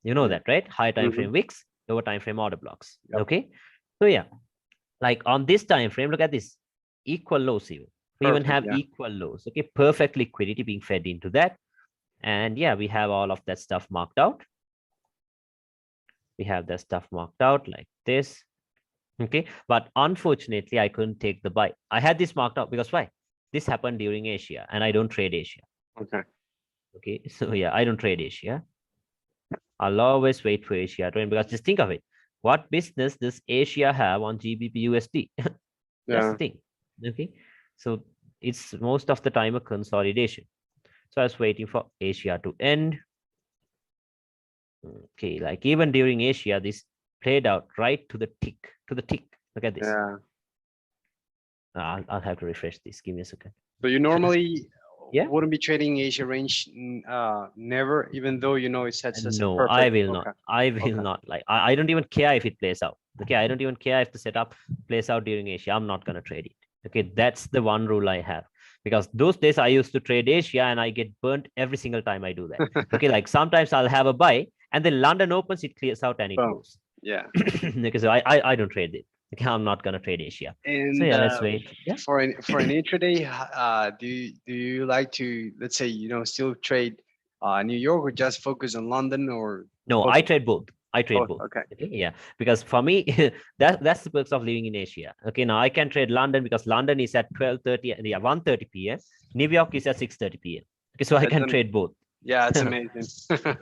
You know that, right? Higher time Mm-hmm. frame wicks, lower time frame order blocks. Yep. Okay. So yeah, like on this time frame, look at this equal lows even. We even Perfect. have Yeah. equal lows. Okay, perfect liquidity being fed into that. And yeah, we have all of that stuff marked out. We have that stuff marked out like this. Okay, but unfortunately, I couldn't take the buy. I had this marked out because why? This happened during Asia, and I don't trade Asia. Okay. Okay, so yeah, I don't trade Asia. I'll always wait for Asia to end because just think of it. What business does Asia have on GBP USD? That's the Yeah. thing. Okay, so it's most of the time a consolidation. So I was waiting for Asia to end. Okay, like even during Asia, this played out right to the tick, to the tick. Look at this. Yeah. I'll have to refresh this. Give me a second. So you normally Yeah. wouldn't be trading Asia range, never, even though you know it sets us a No, I perfect. will not. Okay. I will Okay. not. Like I don't even care if it plays out. Okay, I don't even care if the setup plays out during Asia. I'm not gonna trade it. Okay, that's the one rule I have. Because those days I used to trade Asia and I get burnt every single time I do that. Okay, like sometimes I'll have a buy and then London opens, it clears out and it Boom. goes. Yeah. Okay, so I don't trade it. Okay, I'm not gonna trade Asia. So And yeah, let's wait. Yeah. for an intraday, do you like to, let's say, still trade New York, or just focus on London, or No, both I of them? trade both. I trade Both. both. Okay. Okay, yeah, because for me, that's the perks of living in Asia. Okay, now I can trade London because London is at 12:30, yeah, 1:30 p.m. New York is at 6:30 p.m. Okay, so I It's can an trade both. Yeah, it's amazing.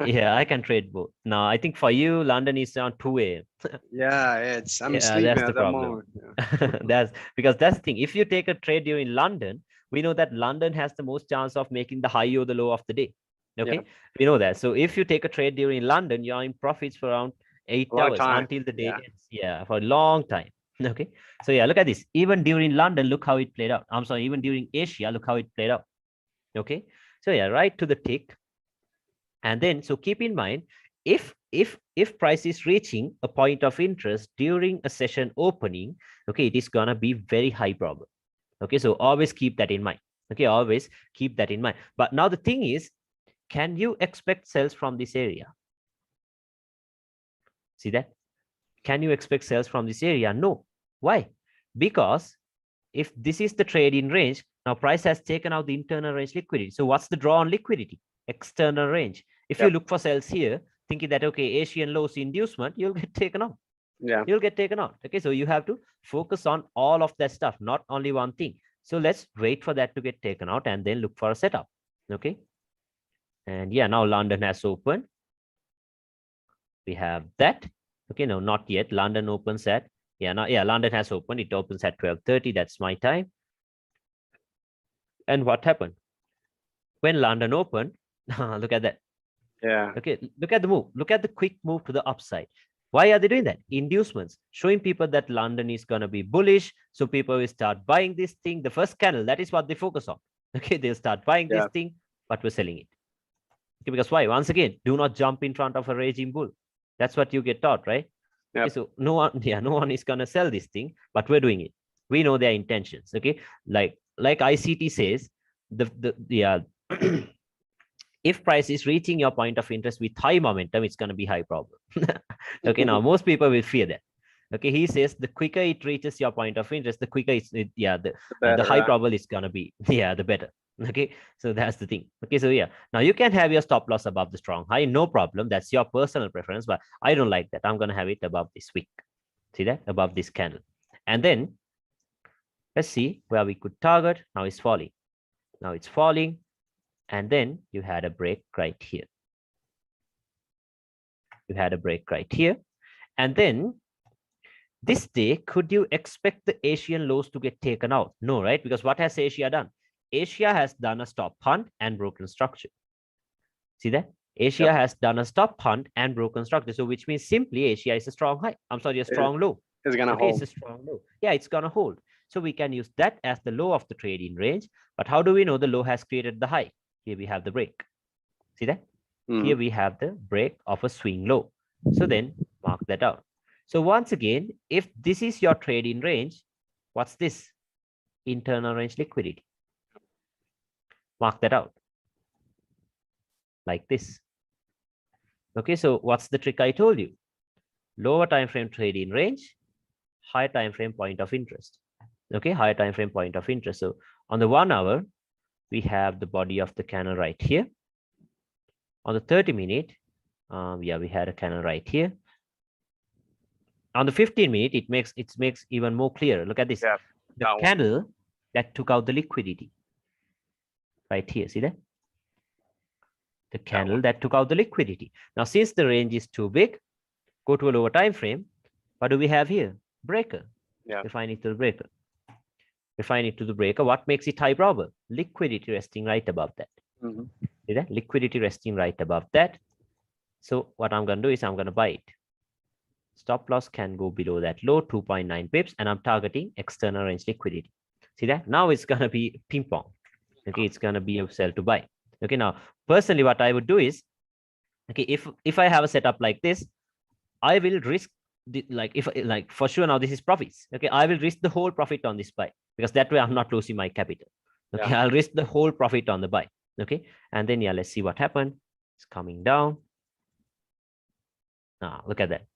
Yeah, I can trade both. Now I think for you, London is around 2 a.m. Yeah, I'm Yeah, sleeping that's the at that problem. moment. Yeah. That's because that's the thing. If you take a trade during London, we know that London has the most chance of making the high or the low of the day. Yeah, Okay, we know that. So if you take a trade during London, you're in profits for around eight a long hours time. until the day Yeah. ends. Yeah, for a long time. Okay, so yeah, look at this. Even during London, look how it played out. I'm sorry, even during Asia, look how it played out. Okay, so yeah, right to the tick. And then, so keep in mind, if price is reaching a point of interest during a session opening, okay, it is gonna be very high problem. Okay, so always keep that in mind. Okay, always keep that in mind. But now the thing is, can you expect sales from this area? See that? Can you expect sales from this area? No. Why? Because if this is the trade in range, now price has taken out the internal range liquidity. So what's the draw on liquidity? External range. If you Yep. look for sales here, thinking that, okay, Asian lows inducement, you'll get taken out. Yeah. You'll get taken out. Okay, so you have to focus on all of that stuff, not only one thing. So let's wait for that to get taken out and then look for a setup. Okay. And yeah, now London has opened. We have that. Okay, no, not yet. London opens at, London has opened. It opens at 12:30. That's my time. And what happened? When London opened, look at that. Yeah. Okay, look at the move. Look at the quick move to the upside. Why are they doing that? Inducements, showing people that London is going to be bullish. So people will start buying this thing. The first candle, that is what they focus on. Okay, they'll start buying this Yeah. thing, but we're selling it. Okay, because why? Once again, do not jump in front of a raging bull. That's what you get taught, right? Okay, Yep. so no one is going to sell this thing, but we're doing it. We know their intentions. Okay, like ICT says, if price is reaching your point of interest with high momentum, it's going to be high problem. Okay, now most people will fear that. Okay, he says the quicker it reaches your point of interest, the quicker the Better. high probable is going to be, the better. Okay, so that's the thing. Okay, so yeah, now you can have your stop loss above the strong high, no problem. That's your personal preference, but I don't like that. I'm going to have it above this wick. See that? Above this candle. And then let's see where we could target. Now it's falling. Now it's falling. And then you had a break right here. You had a break right here. And then this day, could you expect the Asian lows to get taken out? No, right? Because what has Asia done? Asia has done a stop hunt and broken structure. See that? Asia Yep. has done a stop hunt and broken structure. So which means simply Asia is a strong high. I'm sorry, a strong low. It's gonna Okay, it's hold. a strong low. Yeah, it's gonna hold. So we can use that as the low of the trading range. But how do we know the low has created the high? Here we have the break. See that? Here we have the break of a swing low. So then mark that out. So once again, if this is your trading range, what's this? Internal range liquidity. Mark that out like this. Okay, so what's the trick I told you? Lower time frame trade in range, higher time frame point of interest. Okay, higher time frame point of interest. So on the 1 hour, we have the body of the candle right here. On the 30-minute, yeah, we had a candle right here. On the 15-minute, it makes even more clear. Look at this. Yeah, The that one. candle that took out the liquidity right here. See that? The candle that took out the liquidity. Now, since the range is too big, go to a lower time frame. What do we have here? Breaker. Yeah. Refine it to the breaker. Refine it to the breaker. What makes it high probable? Liquidity resting right above that. See that? Liquidity resting right above that. So what I'm going to do is I'm going to buy it. Stop loss can go below that low, 2.9 pips, and I'm targeting external range liquidity. See that? Now it's going to be ping pong. Okay, it's going to be a sell to buy. Okay, now personally what I would do is, okay, if I have a setup like this, I will risk if for sure now this is profits. Okay, I will risk the whole profit on this buy, because that way I'm not losing my capital. Okay, yeah. I'll risk the whole profit on the buy. Okay, and then yeah, let's see what happened. It's coming down. Look at that.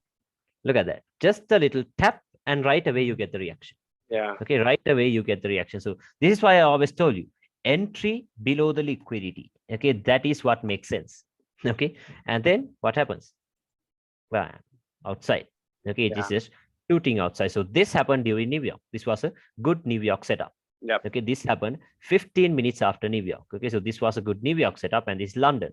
Look at that. Just a little tap, and right away you get the reaction. Yeah. Okay, right away you get the reaction. So this is why I always told you, entry below the liquidity. Okay, that is what makes sense. Okay, and then what happens? Well, outside. Okay, it is just shooting outside. So this happened during New York. This was a good New York setup. Yep. Okay, this happened 15 minutes after New York. Okay, so this was a good New York setup, and this is London.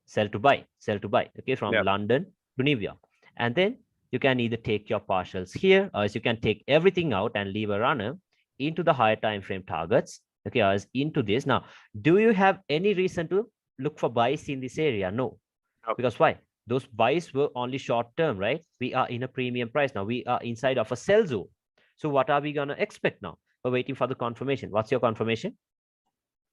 Sell to buy, sell to buy. Okay, from London to New York. And then you can either take your partials here, or you can take everything out and leave a runner into the higher time frame targets. Okay, as into this. Now, do you have any reason to look for buys in this area? No. Okay. Because why? Those buys were only short term, right? We are in a premium price now. We are inside of a sell zone. So what are we going to expect now? We're waiting for the confirmation. What's your confirmation?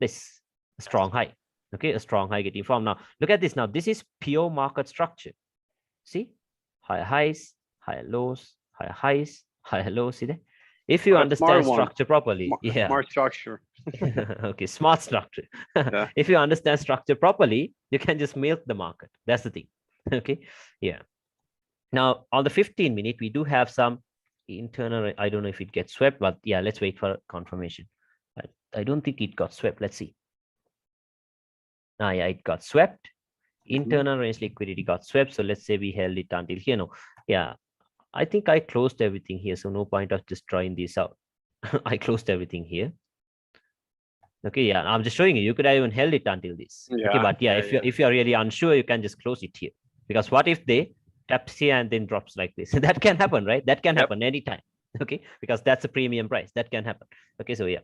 This strong high. Okay, a strong high getting formed. Now, look at this. Now, this is pure market structure. See? Higher highs, higher lows, higher highs, higher lows. See that? If you understand structure properly, smart structure. Okay, smart structure. If you understand structure properly, you can just milk the market. That's the thing. Okay, yeah. Now on the 15-minute, we do have some internal. I don't know if it gets swept, but yeah, let's wait for confirmation. I don't think it got swept. Let's see. Yeah, it got swept. Internal range liquidity got swept. So let's say we held it until here. No, yeah. I think I closed everything here, so no point of just drawing this out. I closed everything here. Okay, yeah, I'm just showing you. You could have even held it until this. Okay, but yeah, if you're really unsure, you can just close it here. Because what if they taps here and then drops like this? That can happen, right? That can happen anytime. Okay, because that's a premium price. That can happen. Okay, so yeah,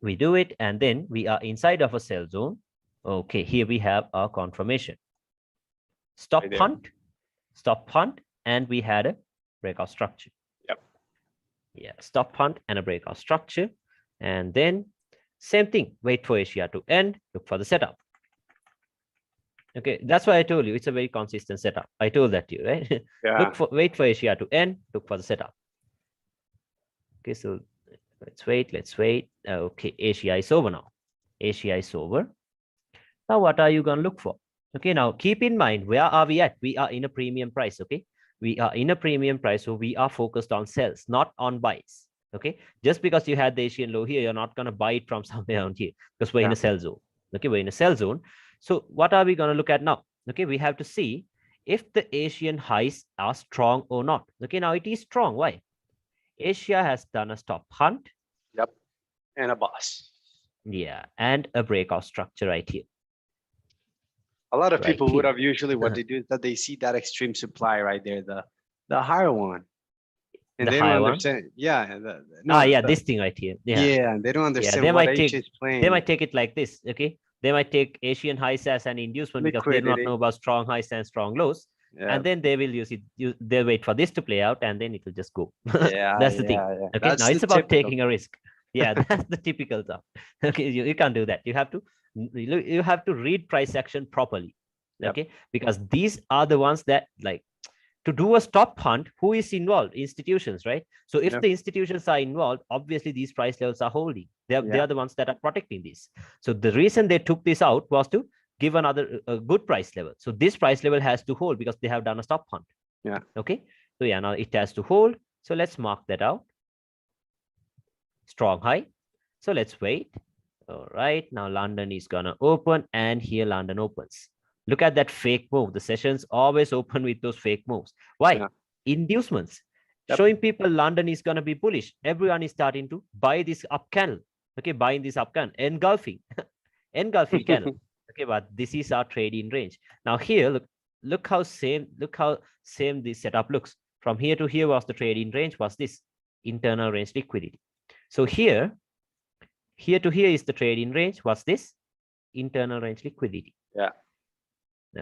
we do it, and then we are inside of a sell zone. Okay, here we have our confirmation. Stop hunt, and we had a breakout structure. Yeah, stop hunt and a breakout structure. And then same thing, wait for Asia to end, look for the setup. Okay, that's why I told you it's a very consistent setup. I told that to you, right? Yeah. Wait for Asia to end, look for the setup. Okay, so let's wait. Okay, Asia is over now. Asia is over. Now, what are you going to look for? Okay, now keep in mind, where are we at? We are in a premium price, okay? We are in a premium price, so we are focused on sells, not on buys, okay? Just because you had the Asian low here, you're not going to buy it from somewhere around here, because we're in a sell zone, okay? We're in a sell zone. So what are we going to look at now? Okay, we have to see if the Asian highs are strong or not. Okay, now it is strong. Why? Asia has done a stop hunt. Yep, and a boss. Yeah, and a breakout structure right here. A lot of people would have usually what they do is that they see that extreme supply right there, the higher one, and they don't understand. Yeah, this thing right here. Yeah, they don't understand what H is playing. They might take it like this. Okay, they might take Asian highs as an inducement because they do not know about strong highs and strong lows. Yeah. And then they will use it. They'll wait for this to play out, and then it will just go. Yeah, that's the thing. Yeah. Okay, that's now it's about taking a risk. Yeah, that's the typical stuff. Okay, you can't do that. You have to read price action properly. Okay, because these are the ones that, like, to do a stop hunt, who is involved? Institutions, right? So if the institutions are involved, obviously these price levels are holding. They are the ones that are protecting this. So the reason they took this out was to give another a good price level. So this price level has to hold because they have done a stop hunt. Yeah. Okay. So yeah, now it has to hold. So let's mark that out. Strong high. So let's wait. All right. Now London is gonna open, and here London opens. Look at that fake move. The sessions always open with those fake moves. Why? Yeah. Inducements. Yep. Showing people London is gonna be bullish. Everyone is starting to buy this up candle. Okay, buying this up candle, engulfing, engulfing candle. Okay, but this is our trading range. Now here, look how same this setup looks. From here to here was the trading range, was this internal range liquidity. So here to here is the trading range. What's this? Internal range liquidity. Yeah.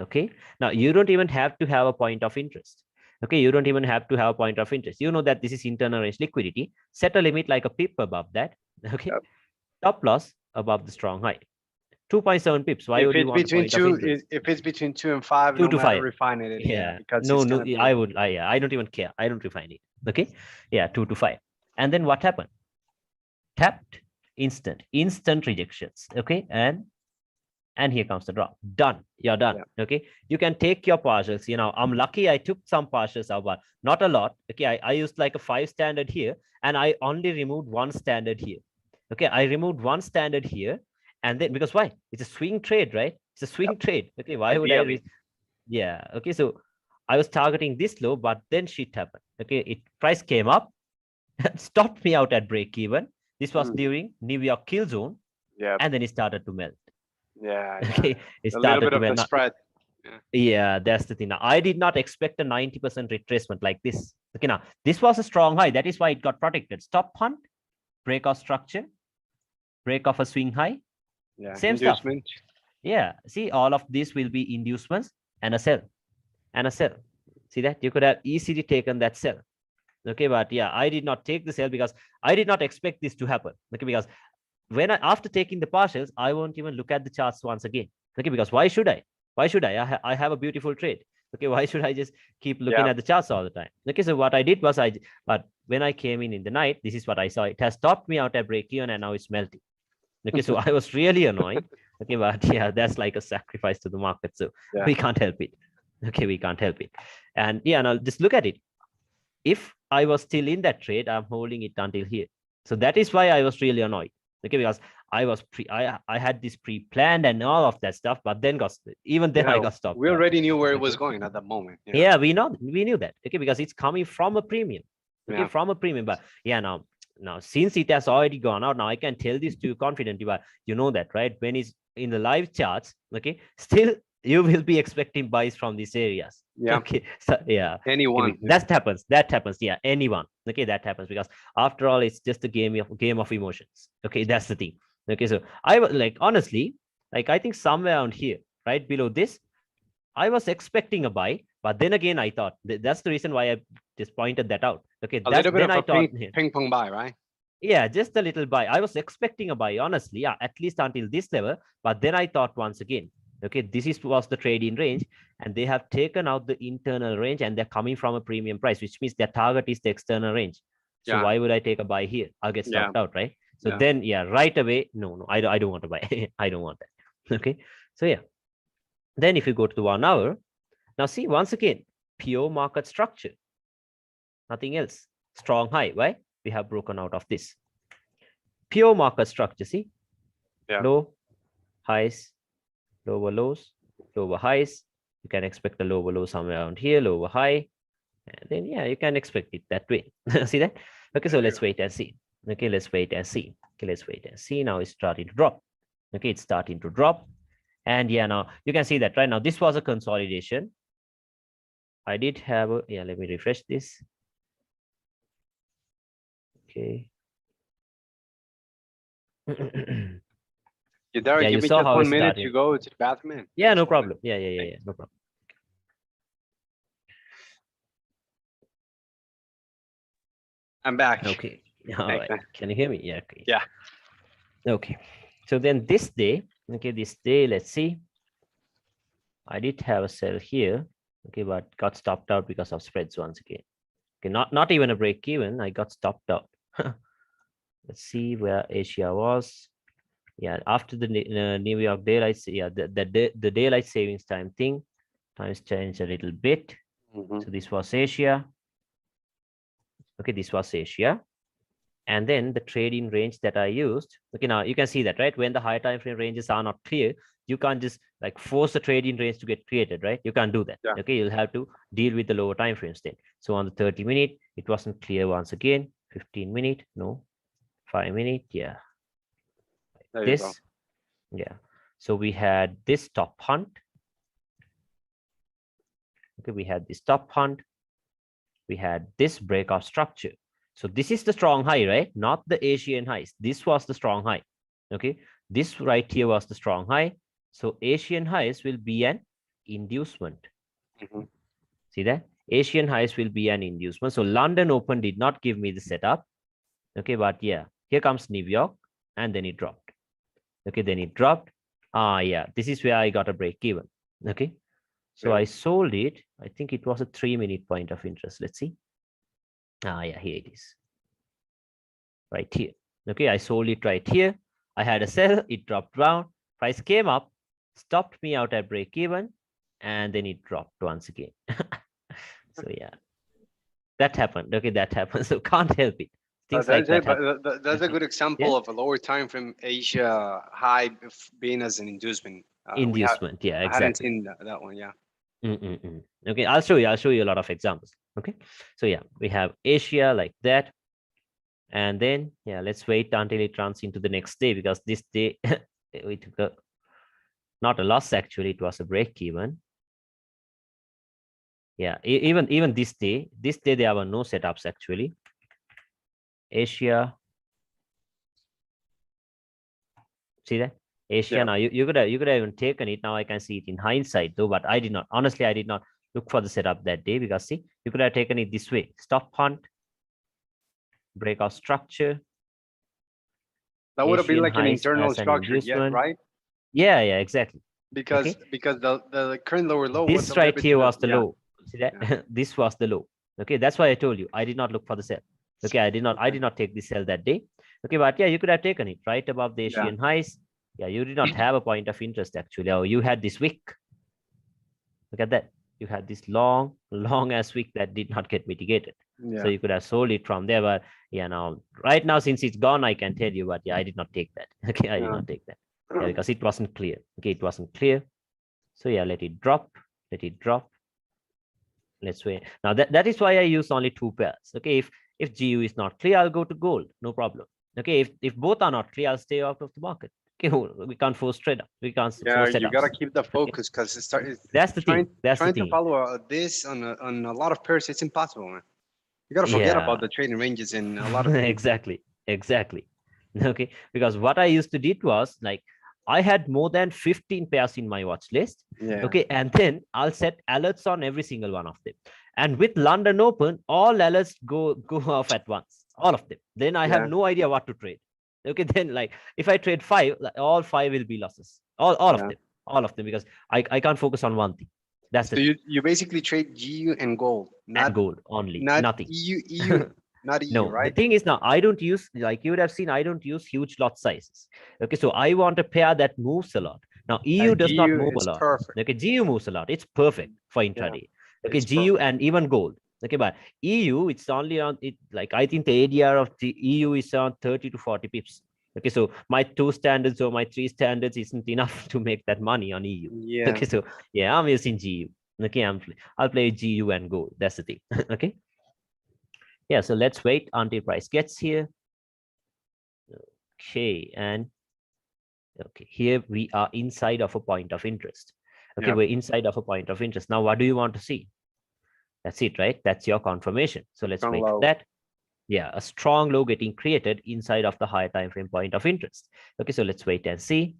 Okay. Now you don't even have to have a point of interest. Okay. You don't even have to have a point of interest. You know that this is internal range liquidity. Set a limit like a pip above that. Okay. Yep. Stop loss above the strong high. 2.7 pips. Why would you want a point of interest? If it's between 2 and 5, 2 no to matter 5. refining it. Yeah. Because no, be... I don't even care. I don't refine it. Okay. Yeah. 2 to 5. And then what happened? Tapped. Instant rejections. Okay. And here comes the drop. Done. You're done. Yeah. Okay. You can take your partials. You know, I'm lucky I took some partials out, but not a lot. Okay. I used like a 5 standard here, and I only removed 1 standard here. Okay. I removed 1 standard here. And then because why? It's a swing trade, right? It's a swing trade. Okay. Why would I? Yeah. Okay. So I was targeting this low, but then shit happened. Okay. Price came up and stopped me out at break even. This was during New York kill zone. Yeah. And then it started to melt. Yeah. Okay. It started a little bit to of the spread. Yeah, that's the thing. Now, I did not expect a 90% retracement like this. Okay, now this was a strong high. That is why it got protected. Stop hunt, break of structure, break of a swing high. Yeah, same inducement. Stuff. Yeah, see, all of this will be inducements and a sell and a sell. See that? You could have easily taken that sell. Okay, but yeah, I did not take the sell because I did not expect this to happen. Okay, because after taking the partials, I won't even look at the charts once again. Okay, because why should I? Why should I? I have a beautiful trade. Okay, why should I just keep looking at the charts all the time? Okay, so what I did was but when I came in the night, this is what I saw. It has stopped me out at break even, and now it's melting. Okay, so I was really annoyed. Okay, but yeah, that's like a sacrifice to the market. So we can't help it. Okay, we can't help it. And yeah, now just look at it. If I was still in that trade, I'm holding it until here. So that is why I was really annoyed. Okay, because I had this pre-planned and all of that stuff, but then I got stopped. We already knew where it was going at that moment. Yeah, we knew that. Okay, because it's coming from a premium. Okay, from a premium. But yeah, now since it has already gone out, now I can tell this to you confidently, but you know that, right? When it's in the live charts, okay, still you will be expecting buys from these areas. Yeah. Okay. So yeah. Anyone. Okay, that happens. That happens. Yeah. Anyone. Okay. That happens because after all, it's just a game of emotions. Okay. That's the thing. Okay. So I was like, honestly, like I think somewhere around here, right below this, I was expecting a buy, but then again, I thought that's the reason why I just pointed that out. Okay. A little bit of a ping pong buy, right? Yeah, just a little buy. I was expecting a buy, honestly, yeah, at least until this level. But then I thought once again, okay, this was the trading range, and they have taken out the internal range, and they're coming from a premium price, which means their target is the external range. So why would I take a buy here? I'll get stopped out, right? So then, right away, no, I don't want to buy. I don't want that. Okay, so yeah. Then if you go to the 1 hour, now see, once again, pure market structure, nothing else. Strong high, right? We have broken out of this. Pure market structure, see? Low, highs, lower lows, lower highs. You can expect a lower low somewhere around here, lower high. And then, yeah, you can expect it that way. See that? Okay, so let's wait and see. Okay, let's wait and see. Okay, let's wait and see. Now it's starting to drop. Okay, it's starting to drop. And yeah, now you can see that right now. This was a consolidation. I did have a, let me refresh this. Okay. Derek, give me just 1 minute to go to the bathroom, man. Yeah, no problem. Yeah, no problem. I'm back. Okay. All right. Can you hear me? Yeah. Okay. Yeah. Okay. So then this day, okay, let's see. I did have a sell here, okay, but got stopped out because of spreads once again. Okay, not even a break even. I got stopped out. Let's see where Asia was. Yeah, after the New York daylight, yeah, the daylight savings time thing, times changed a little bit. So this was Asia. Okay, this was Asia. And then the trading range that I used. Okay, now you can see that, right? When the high time frame ranges are not clear, you can't just like force the trading range to get created, right? You can't do that. Yeah. Okay, you'll have to deal with the lower time frames then. So on the 30-minute, it wasn't clear once again. 15-minute, no. 5-minute, yeah. There you go. This, yeah. So we had this top hunt. Okay, we had this top hunt. We had this breakout structure. So this is the strong high, right? Not the Asian highs. This was the strong high. Okay, this right here was the strong high. So Asian highs will be an inducement. See that? Asian highs will be an inducement. So London Open did not give me the setup. Okay, but yeah, here comes New York, and then it dropped. Okay, then it dropped. Yeah, this is where I got a break even. Okay, so I sold it. I think it was a 3-minute point of interest. Let's see. Yeah, here it is. Right here. Okay, I sold it right here. I had a sell, it dropped down, price came up, stopped me out at break even, and then it dropped once again. So yeah, that happened. Okay, that happened. So can't help it. Things like that. That's a good example of a lower time from Asia high being as an inducement. Inducement, yeah, exactly. I hadn't seen that one, yeah. Okay, I'll show you a lot of examples. Okay, so yeah, we have Asia like that. And then, yeah, let's wait until it runs into the next day, because this day we took not a loss, actually, it was a break even. Yeah, even this day there were no setups actually. Asia, see that? Asia, yeah. Now you could have even taken it. Now I can see it in hindsight though, but I did not. Honestly, I did not look for the setup that day, because see, you could have taken it this way: stop hunt, breakout structure. That would have been like an internal structure, right? Yeah, exactly. Because the current lower low. This right here was the low. See that? Yeah. This was the low. Okay, that's why I told you I did not look for the sell. Okay, I did not take the sell that day. Okay, but yeah, you could have taken it right above the Asian highs. Yeah, you did not have a point of interest actually. Oh, you had this wick. Look at that. You had this long ass wick that did not get mitigated. Yeah. So you could have sold it from there. But yeah, now right now, since it's gone, I can tell you, but yeah, I did not take that. Okay, I did not take that. Yeah, because it wasn't clear. Okay, it wasn't clear. So yeah, let it drop. Let it drop. Let's wait. Now that is why I use only 2 pairs. Okay, if GU is not clear, I'll go to gold. No problem. Okay, if both are not clear, I'll stay out of the market. Okay, we can't force trade up. We can't force it. You gotta keep the focus, because that's the thing. That's trying the thing. To follow this on a lot of pairs, it's impossible, man. You gotta forget about the trading ranges in a lot of exactly. Okay, because what I used to did was like, I had more than 15 pairs in my watch list. Yeah. Okay, and then I'll set alerts on every single one of them. And with London Open, all alerts go off at once, all of them. Then I have no idea what to trade. Okay, then like if I trade 5, all 5 will be losses. All of them, because I can't focus on one thing. That's so you basically trade GU and gold, not gold only, nothing. EU. Not EU, no, right? The thing is, now I don't use, like you would have seen, I don't use huge lot sizes. Okay, so I want a pair that moves a lot. Now EU does not move a lot. Perfect. Okay, GU moves a lot. It's perfect for intraday. Yeah, okay, GU perfect. And even gold. Okay, but EU, it's only on it. Like I think the ADR of the EU is around 30 to 40 pips. Okay, so my 2 standards or my 3 standards isn't enough to make that money on EU. Yeah. Okay, so yeah, I'm using GU. Okay, I'll play GU and gold. That's the thing. Okay. Yeah, so let's wait until price gets here. Okay, and okay, here we are inside of a point of interest. Okay, we're inside of a point of interest. Now, what do you want to see? That's it, right? That's your confirmation. So let's wait for that. Yeah, a strong low getting created inside of the higher time frame point of interest. Okay, so let's wait and see.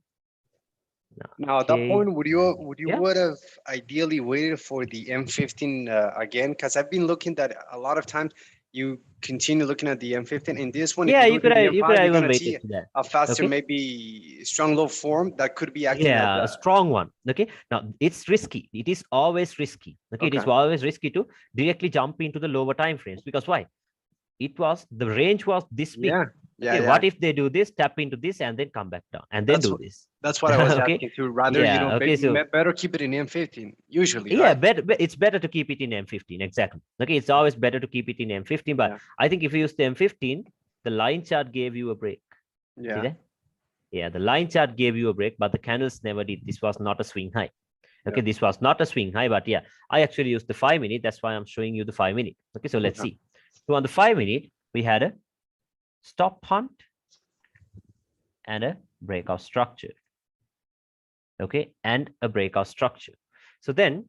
Now, at that point, would you have ideally waited for the M15 again? Because I've been looking at a lot of times. You continue looking at the M15 in this one. Yeah, you could have even waited to that. A faster, maybe strong low form that could be acting. Yeah, a strong one. Okay, now it's risky. It is always risky. Okay, it is always risky to directly jump into the lower time frames, because why? The range was this big. Yeah. Yeah, okay, what if they do this, tap into this, and then come back down, and then do this? That's what I was Okay. asking too. Rather, Yeah. Okay. So better keep it in M15 usually, yeah, right? it's better to keep it in M15. Exactly. Okay, it's always better to keep it in M15. But Yeah. I think if you use the M15, the line chart gave you a break. See Yeah. that? Yeah, the line chart gave you a break, but the candles never did. This was not a swing high. Okay, this was not a swing high, but yeah, I actually used the 5-minute. That's why I'm showing you the 5-minute. Okay, so let's see. So on the 5-minute, we had a stop hunt and a breakout structure. Okay, and a breakout structure. So then,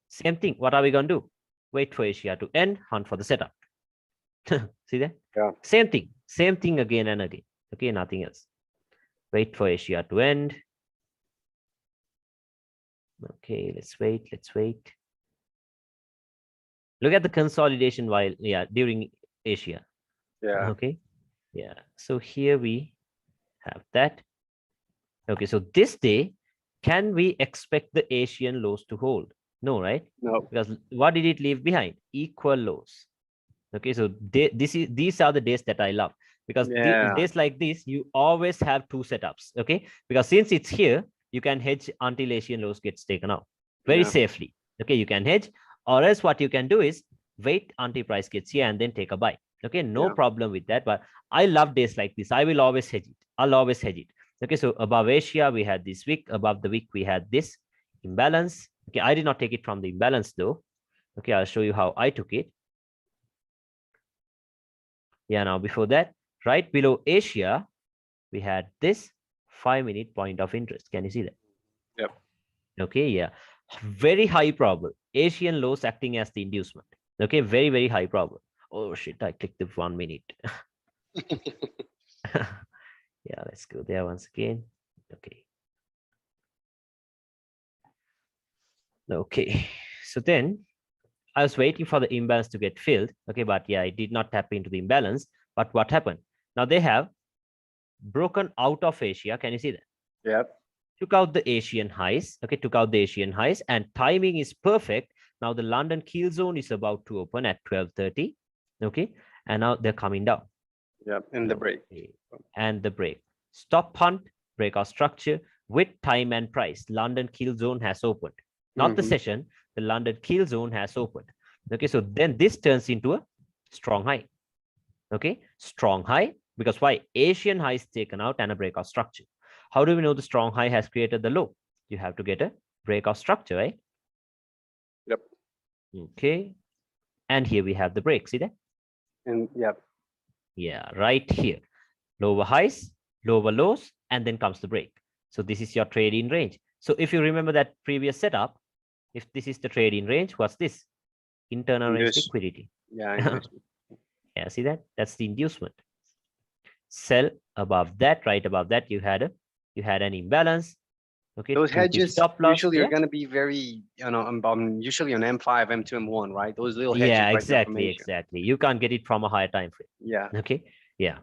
same thing. What are we going to do? Wait for Asia to end, hunt for the setup. See that? Yeah. Same thing again and again. Okay, nothing else. Wait for Asia to end. Okay, let's wait. Look at the consolidation while, yeah, during Asia. Yeah. Okay, yeah. So here we have that. Okay, so this day, can we expect the Asian lows to hold? No, right? No. Because what did it leave behind? Equal lows. Okay, so these are the days that I love, because days like this, you always have two setups. Okay, because since it's here, you can hedge until Asian lows gets taken out very safely. Okay, you can hedge, or else what you can do is wait until price gets here and then take a buy. Okay, no problem with that. But I love days like this. I will always hedge it. I'll always hedge it. Okay, so above Asia, we had this wick. Above the wick, we had this imbalance. Okay, I did not take it from the imbalance though. Okay, I'll show you how I took it. Yeah, now before that, right below Asia, we had this 5-minute point of interest. Can you see that? Yep. Okay, yeah. Very high problem. Asian lows acting as the inducement. Okay, very, very high problem. Oh shit, I clicked the 1 minute. Yeah, let's go there once again. Okay. Okay, so then I was waiting for the imbalance to get filled. Okay, but yeah, it did not tap into the imbalance. But what happened? Now they have broken out of Asia. Can you see that? Yep. Took out the Asian highs. Okay, took out the Asian highs, and timing is perfect. Now the London keel zone is about to open at 12:30. Okay, and now they're coming down. Yep, and the break. And the break. Stop hunt, breakout structure with time and price. London keel zone has opened. Not the session, the London keel zone has opened. Okay, so then this turns into a strong high. Okay, strong high, because why? Asian high is taken out and a breakout structure. How do we know the strong high has created the low? You have to get a breakout structure, right? Yep. Okay, and here we have the break. See that? And yep. Yeah, right here. Lower highs, lower lows, and then comes the break. So this is your trade in range. So if you remember that previous setup, if this is the trade in range, what's this? Internal range liquidity. Yeah. Yeah, see that? That's the inducement. Sell above that, right above that, you had an imbalance. Okay, those hedges stop loss, usually are going to be very, usually on M5, M2, M1, right? Those little hedges. Yeah, exactly. You can't get it from a higher time frame. Yeah. Okay. Yeah.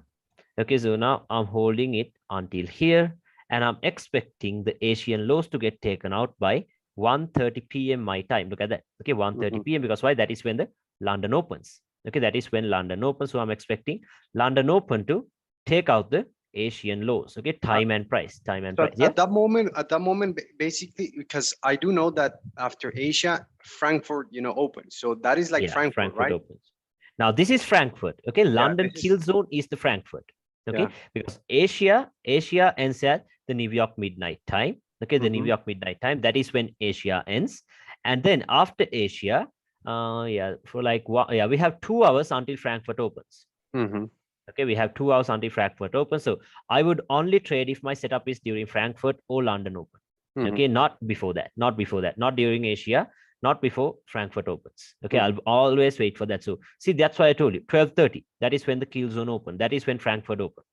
Okay, so now I'm holding it until here, and I'm expecting the Asian lows to get taken out by 1:30 p.m. my time. Look at that. Okay, 1:30 p.m. because why? That is when the London opens. Okay, that is when London opens. So I'm expecting London open to take out the Asian lows. Okay, time and price. So at that moment, basically, because I do know that after Asia, Frankfurt, opens. So that is like Frankfurt, right? Opens. Now this is Frankfurt. Okay, London keel zone is the Frankfurt. Okay, because Asia ends at the New York midnight time. Okay, the New York midnight time, that is when Asia ends. And then after Asia, we have 2 hours until Frankfurt opens. Okay, we have 2 hours until Frankfurt opens. So I would only trade if my setup is during Frankfurt or London open. Okay, not before that, not during Asia, not before Frankfurt opens. Okay, I'll always wait for that. So see, that's why I told you 12:30. That is when the keel zone open. That is when Frankfurt open.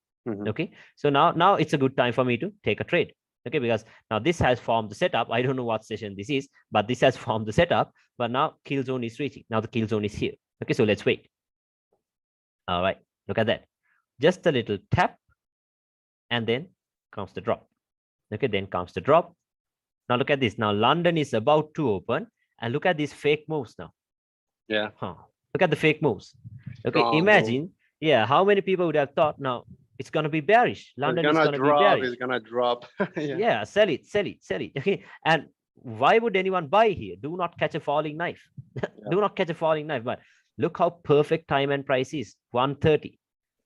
Okay, so now it's a good time for me to take a trade. Okay, because now this has formed the setup. I don't know what session this is, but this has formed the setup. But now keel zone is reaching. Now the keel zone is here. Okay, so let's wait. All right, look at that. Just a little tap, and then comes the drop. Okay, then comes the drop. Now look at this. Now London is about to open, and look at these fake moves now. Yeah. Look at the fake moves. Okay, imagine Yeah, how many people would have thought now it's going to be bearish? London is going to be bearish. It's gonna drop. Yeah, sell it, sell it, sell it. Okay, and why would anyone buy here? Do not catch a falling knife. Do not catch a falling knife. But look how perfect time and price is. 1:30,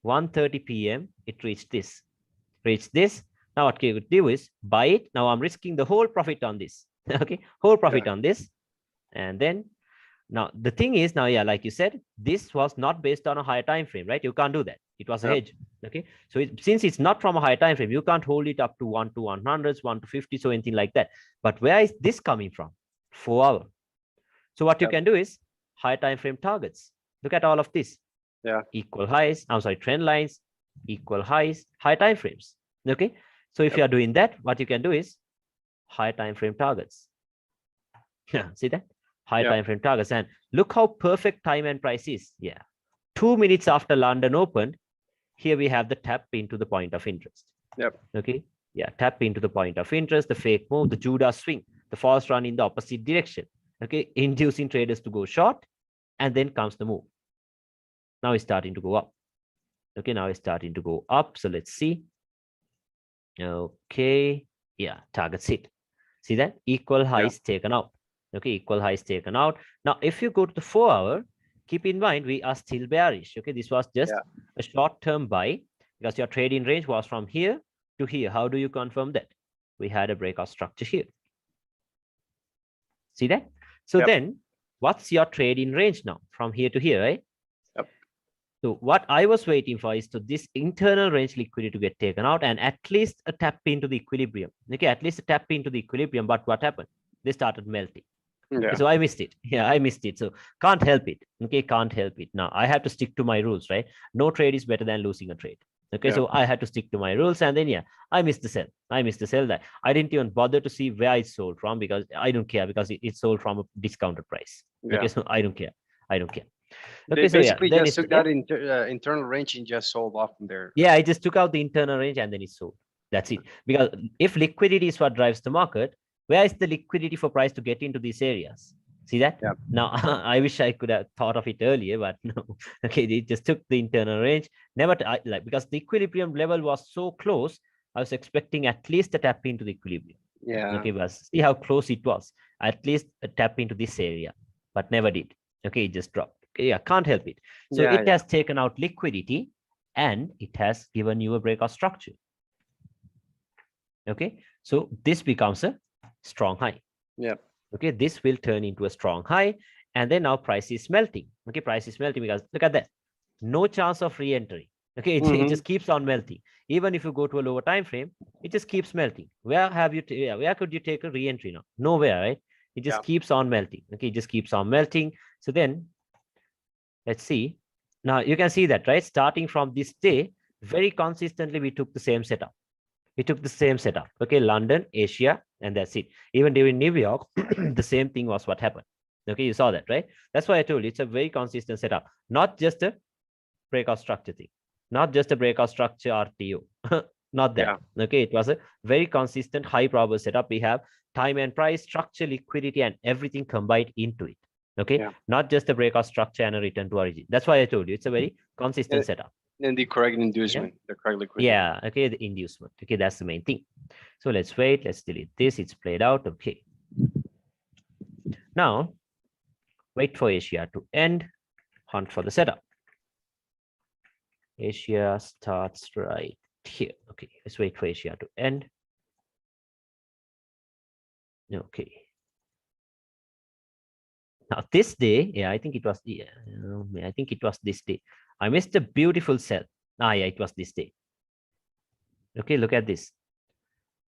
1:30 p.m. It reached this, Now what you could do is buy it. Now I'm risking the whole profit on this. Okay, whole profit on this, and then now the thing is now, yeah, like you said, this was not based on a higher time frame, right? You can't do that. It was a hedge. Okay, so since it's not from a higher time frame, you can't hold it up to 1 to 100s, 1 to 50, so anything like that. But where is this coming from? 4 hour. So what you can do is high time frame targets. Look at all of this. Equal highs. I'm sorry, trend lines, equal highs, high time frames. Okay, so if you are doing that, what you can do is high time frame targets. Yeah, see that? High time frame targets. And look how perfect time and price is. Yeah, 2 minutes after London opened, here we have the tap into the point of interest. Okay, yeah, tap into the point of interest, the fake move, the Judah swing, the false run in the opposite direction. Okay, inducing traders to go short, and then comes the move. Now it's starting to go up. Okay, now it's starting to go up. So let's see. Okay, yeah, targets hit. See that? Equal highs taken out. Okay, equal highs taken out. Now, if you go to the 4 hour, keep in mind we are still bearish. Okay, this was just a short-term buy because your trading range was from here to here. How do you confirm that? We had a breakout structure here. See that? So then what's your trading range now from here to here, right? So what I was waiting for is to this internal range liquidity to get taken out and at least a tap into the equilibrium. Okay, at least a tap into the equilibrium. But what happened? They started melting. So I missed it. Yeah, I missed it. So can't help it. Okay, can't help it. Now I have to stick to my rules, right? No trade is better than losing a trade. Okay, so I had to stick to my rules, and then I missed the sell. I missed the sell that I didn't even bother to see where it sold from because I don't care because it sold from a discounted price. Okay, so I don't care. I don't care. Okay, they basically just took that internal range and just sold off from there. Yeah, I just took out the internal range and then it sold. That's it. Because if liquidity is what drives the market, where is the liquidity for price to get into these areas? See that? Now, I wish I could have thought of it earlier, but no. Okay, it just took the internal range. Never like because the equilibrium level was so close, I was expecting at least a tap into the equilibrium. Okay, but see how close it was. At least a tap into this area, but never did. Okay, it just dropped. Okay, can't help it. So it has taken out liquidity and it has given you a breakout structure. Okay, so this becomes a strong high. Okay, this will turn into a strong high, and then now price is melting. Okay, price is melting because look at that, no chance of re-entry. Okay, it just keeps on melting. Even if you go to a lower time frame, it just keeps melting. Where could you take a re-entry now? Nowhere, right? It just keeps on melting. Okay, it just keeps on melting. So then let's see. Now you can see that, right? Starting from this day, very consistently we took the same setup. We took the same setup. Okay, London, Asia, and that's it. Even during New York, the same thing was what happened. Okay, you saw that, right? That's why I told you it's a very consistent setup, not just a breakout structure thing, not just a breakout structure RTO, not that. Okay, it was a very consistent high probable setup. We have time and price, structure, liquidity, and everything combined into it. Okay, not just a breakout structure and a return to origin. That's why I told you it's a very consistent setup. And the correct inducement, the correct liquidity. Yeah, okay, the inducement. Okay, that's the main thing. So let's wait, let's delete this. It's played out. Okay. Now, wait for Asia to end, hunt for the setup. Asia starts right here. Okay, let's wait for Asia to end. Okay. Now this day, I think it was I think it was this day. I missed a beautiful sell. It was this day. Okay, look at this.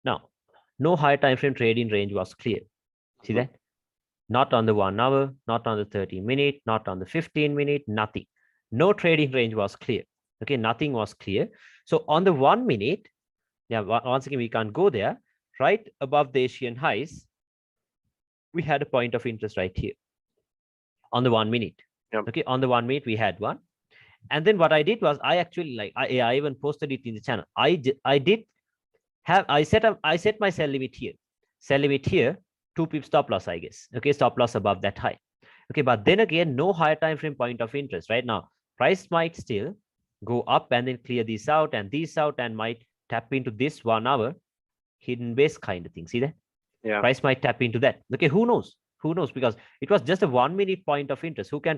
Now, no high time frame trading range was clear. See that? Not on the 1 hour, not on the 30-minute, not on the 15-minute, nothing. No trading range was clear. Okay, nothing was clear. So on the 1 minute, once again, we can't go there. Right above the Asian highs, we had a point of interest right here. On the 1 minute. Okay, on the 1 minute, we had one. And then what I did was I actually I even posted it in the channel. I set my sell limit here. Sell limit here, 2 pip stop loss, I guess. Okay, stop loss above that high. Okay, but then again, no higher time frame point of interest right now. Price might still go up and then clear this out and might tap into this 1 hour hidden base kind of thing. See that? Yeah. Price might tap into that. Okay, who knows? Who knows? Because it was just a 1 minute point of interest. Who can